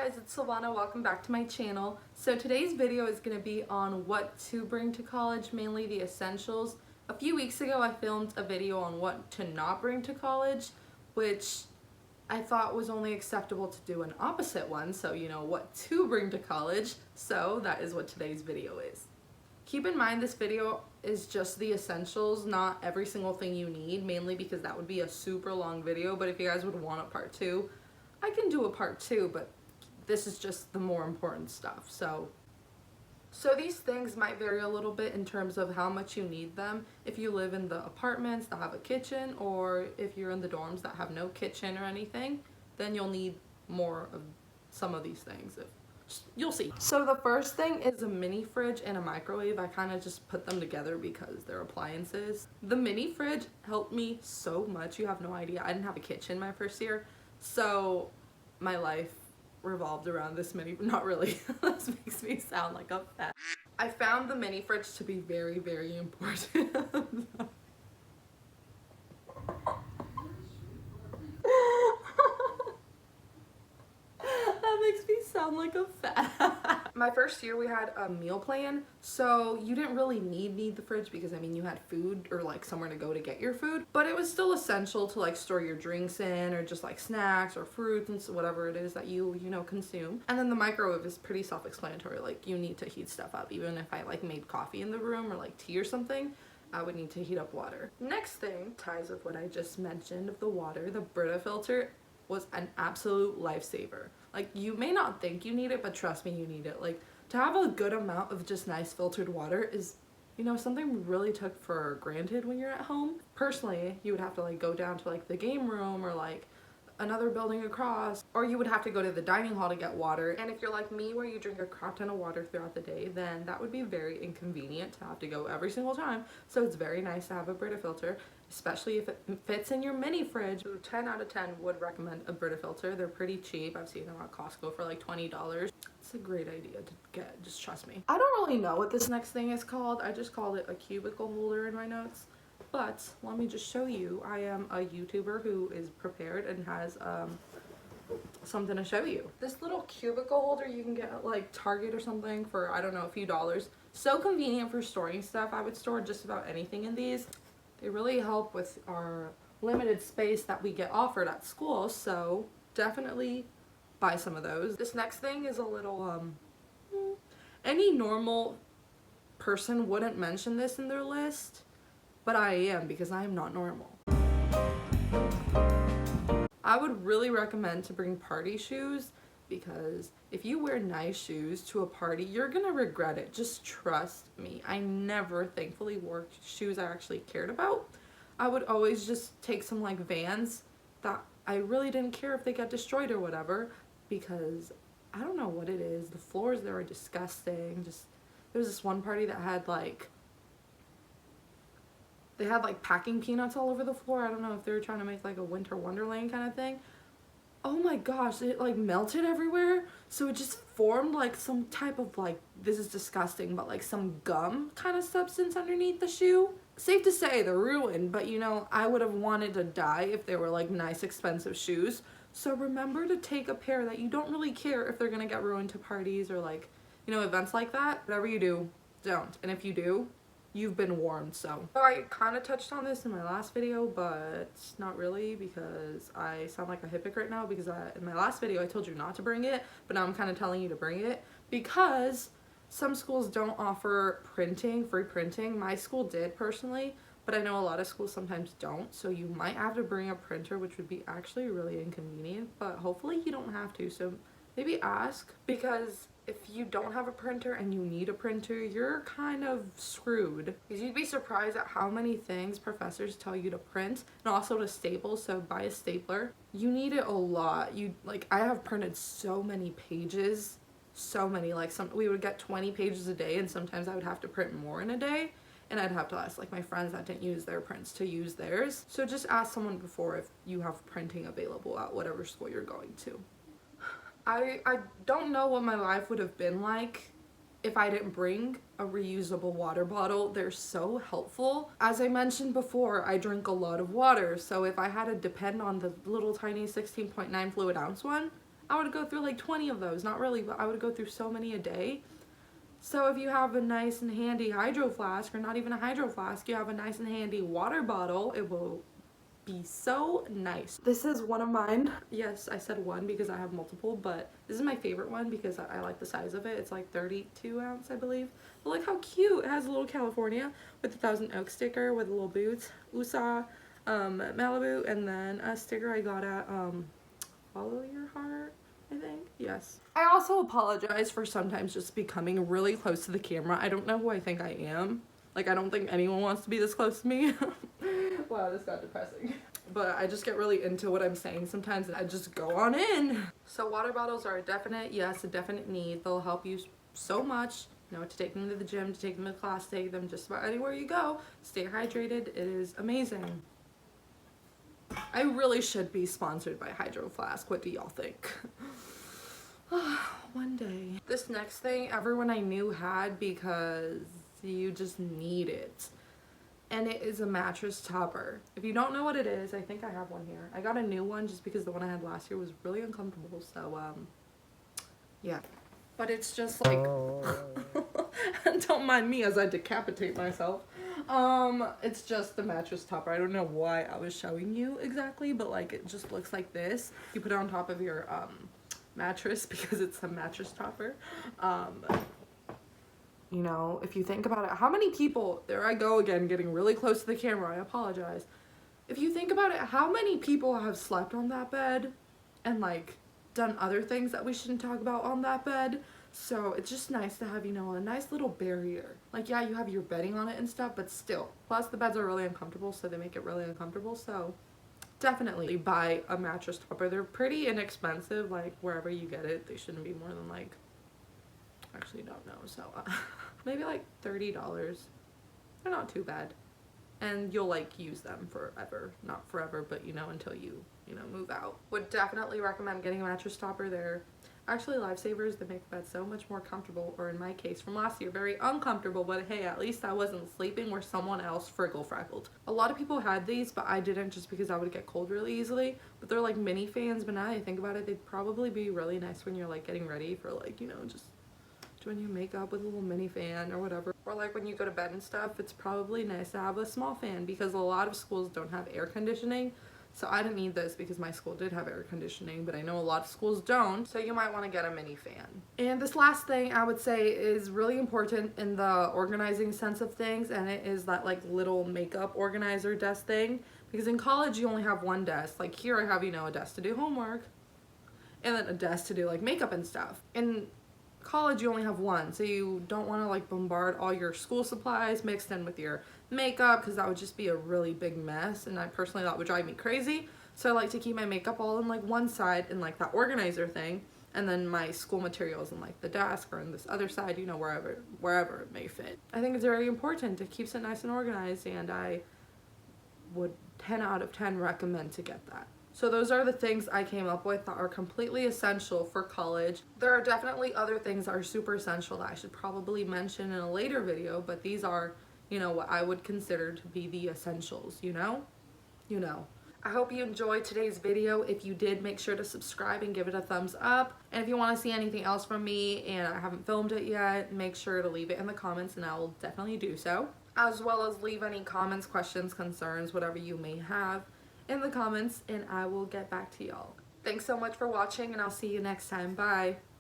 guys, it's Silvana. Welcome back to my channel. So today's video is going to be on what to bring to college, mainly the essentials. A few weeks ago I filmed a video on what to not bring to college, which I thought was only acceptable to do an opposite one, so you know what to bring to college. So that is what today's video is. Keep in mind this video is just the essentials, not every single thing you need, mainly because that would be a super long video, but if you guys would want a part 2, I can do a part 2, but this is just the more important stuff. So these things might vary a little bit in terms of how much you need them. If you live in the apartments that have a kitchen, or if you're in the dorms that have no kitchen or anything, then you'll need more of some of these things. You'll see. So the first thing is a mini fridge and a microwave. I kind of just put them together because they're appliances. The mini fridge helped me so much. You have no idea. I didn't have a kitchen my first year, so my life revolved around this mini, not really. This makes me sound like a fat. I found the mini fridge to be very, very important. That makes me sound like a fat. My first year we had a meal plan, so you didn't really need the fridge because I mean you had food or like somewhere to go to get your food, but it was still essential to like store your drinks in, or just like snacks or fruits and whatever it is that you know consume. And then the microwave is pretty self-explanatory, like you need to heat stuff up. Even if I like made coffee in the room or like tea or something, I would need to heat up water. Next thing ties with what I just mentioned of the water. The Brita filter was an absolute lifesaver. Like, you may not think you need it, but trust me, you need it. Like, to have a good amount of just nice filtered water is, you know, something we really took for granted when you're at home. Personally, you would have to like go down to like the game room or like another building across, or you would have to go to the dining hall to get water. And if you're like me, where you drink a crap ton of water throughout the day, then that would be very inconvenient to have to go every single time. So it's very nice to have a Brita filter, especially if it fits in your mini fridge. So 10 out of 10 would recommend a Brita filter. They're pretty cheap. I've seen them at Costco for like $20. It's a great idea to get, just trust me. I don't really know what this next thing is called. I just called it a cubicle holder in my notes. But let me just show you. I am a YouTuber who is prepared and has something to show you. This little cubicle holder you can get at like Target or something for, I don't know, a few dollars. So convenient for storing stuff. I would store just about anything in these. They really help with our limited space that we get offered at school, so definitely buy some of those. This next thing is a little, any normal person wouldn't mention this in their list, but I am, because I am not normal. I would really recommend to bring party shoes, because if you wear nice shoes to a party, you're gonna regret it. Just trust me. I never, thankfully, wore shoes I actually cared about. I would always just take some like Vans that I really didn't care if they got destroyed or whatever, because I don't know what it is. The floors there are disgusting. Just, there was this one party that had like, they had like packing peanuts all over the floor. I don't know if they were trying to make like a winter wonderland kind of thing. Oh my gosh, it like melted everywhere. So it just formed like some type of like, this is disgusting, but like some gum kind of substance underneath the shoe. Safe to say they're ruined, but you know, I would have wanted to die if they were like nice expensive shoes. So remember to take a pair that you don't really care if they're gonna get ruined to parties or like, you know, events like that. Whatever you do, don't. And if you do, you've been warned. So I kind of touched on this in my last video, but not really, because I sound like a hypocrite now, because in my last video I told you not to bring it, but now I'm kind of telling you to bring it, because some schools don't offer printing, free printing. My school did personally, but I know a lot of schools sometimes don't, so you might have to bring a printer, which would be actually really inconvenient, but hopefully you don't have to. So maybe ask, because if you don't have a printer and you need a printer, you're kind of screwed. Because you'd be surprised at how many things professors tell you to print, and also to staple. So buy a stapler. You need it a lot. I have printed so many pages, so many. Like we would get 20 pages a day, and sometimes I would have to print more in a day, and I'd have to ask like my friends that didn't use their prints to use theirs. So just ask someone before if you have printing available at whatever school you're going to. I don't know what my life would have been like if I didn't bring a reusable water bottle. They're so helpful. As I mentioned before, I drink a lot of water, so if I had to depend on the little tiny 16.9 fluid ounce one, I would go through like 20 of those. Not really, but I would go through so many a day. So if you have a nice and handy hydro flask, or not even a hydro flask, you have a nice and handy water bottle, it will be so nice. This is one of mine. Yes, I said one because I have multiple, but this is my favorite one because I like the size of it. It's like 32 ounce, I believe. But look how cute. It has a little California with the Thousand Oak sticker with the little boots, USA, Malibu, and then a sticker I got at Follow Your Heart, I think. Yes. I also apologize for sometimes just becoming really close to the camera. I don't know who I think I am. Like, I don't think anyone wants to be this close to me. Wow, this got depressing. But I just get really into what I'm saying sometimes, and I just go on in. So water bottles are a definite need. They'll help you so much. You know, to take them to the gym, to take them to class, take them just about anywhere you go. Stay hydrated. It is amazing. I really should be sponsored by Hydro Flask. What do y'all think? One day. This next thing, everyone I knew had because you just need it. And it is a mattress topper. If you don't know what it is, I think I have one here. I got a new one just because the one I had last year was really uncomfortable. So, yeah. But it's just like, don't mind me as I decapitate myself. It's just the mattress topper. I don't know why I was showing you exactly, but like it just looks like this. You put it on top of your mattress because it's a mattress topper. You know, if you think about it, how many people, there I go again, getting really close to the camera, I apologize. If you think about it, how many people have slept on that bed and like done other things that we shouldn't talk about on that bed? So it's just nice to have, you know, a nice little barrier. Like, yeah, you have your bedding on it and stuff, but still. Plus the beds are really uncomfortable, so they make it really uncomfortable. So definitely buy a mattress topper. They're pretty inexpensive, like wherever you get it. They shouldn't be more than like, actually don't know, so maybe like $30. They're not too bad, and you'll like use them forever. Not forever, but you know, until you know, move out. Would definitely recommend getting a mattress topper. They're actually lifesavers. They make the bed so much more comfortable, or in my case from last year, very uncomfortable, but hey, at least I wasn't sleeping where someone else frickled. A lot of people had these, but I didn't, just because I would get cold really easily. But they're like mini fans, but now that I think about it, they'd probably be really nice when you're like getting ready for like, you know, just doing your makeup with a little mini fan or whatever. Or like when you go to bed and stuff, it's probably nice to have a small fan because a lot of schools don't have air conditioning. So I didn't need this because my school did have air conditioning, but I know a lot of schools don't. So you might want to get a mini fan. And this last thing I would say is really important in the organizing sense of things, and it is that like little makeup organizer desk thing. Because in college you only have one desk. Like here I have, you know, a desk to do homework and then a desk to do like makeup and stuff. In college you only have one, so you don't want to like bombard all your school supplies mixed in with your makeup, because that would just be a really big mess, and I personally thought would drive me crazy. So I like to keep my makeup all in like one side in like that organizer thing, and then my school materials in like the desk or in this other side, you know, wherever it may fit. I think it's very important. It keeps it nice and organized, and I would 10 out of 10 recommend to get that. So those are the things I came up with that are completely essential for college. There are definitely other things that are super essential that I should probably mention in a later video, but these are, you know, what I would consider to be the essentials, you know? You know. I hope you enjoyed today's video. If you did, make sure to subscribe and give it a thumbs up. And if you want to see anything else from me and I haven't filmed it yet, make sure to leave it in the comments and I will definitely do so. As well as leave any comments, questions, concerns, whatever you may have in the comments, and I will get back to y'all. Thanks so much for watching, and I'll see you next time. Bye.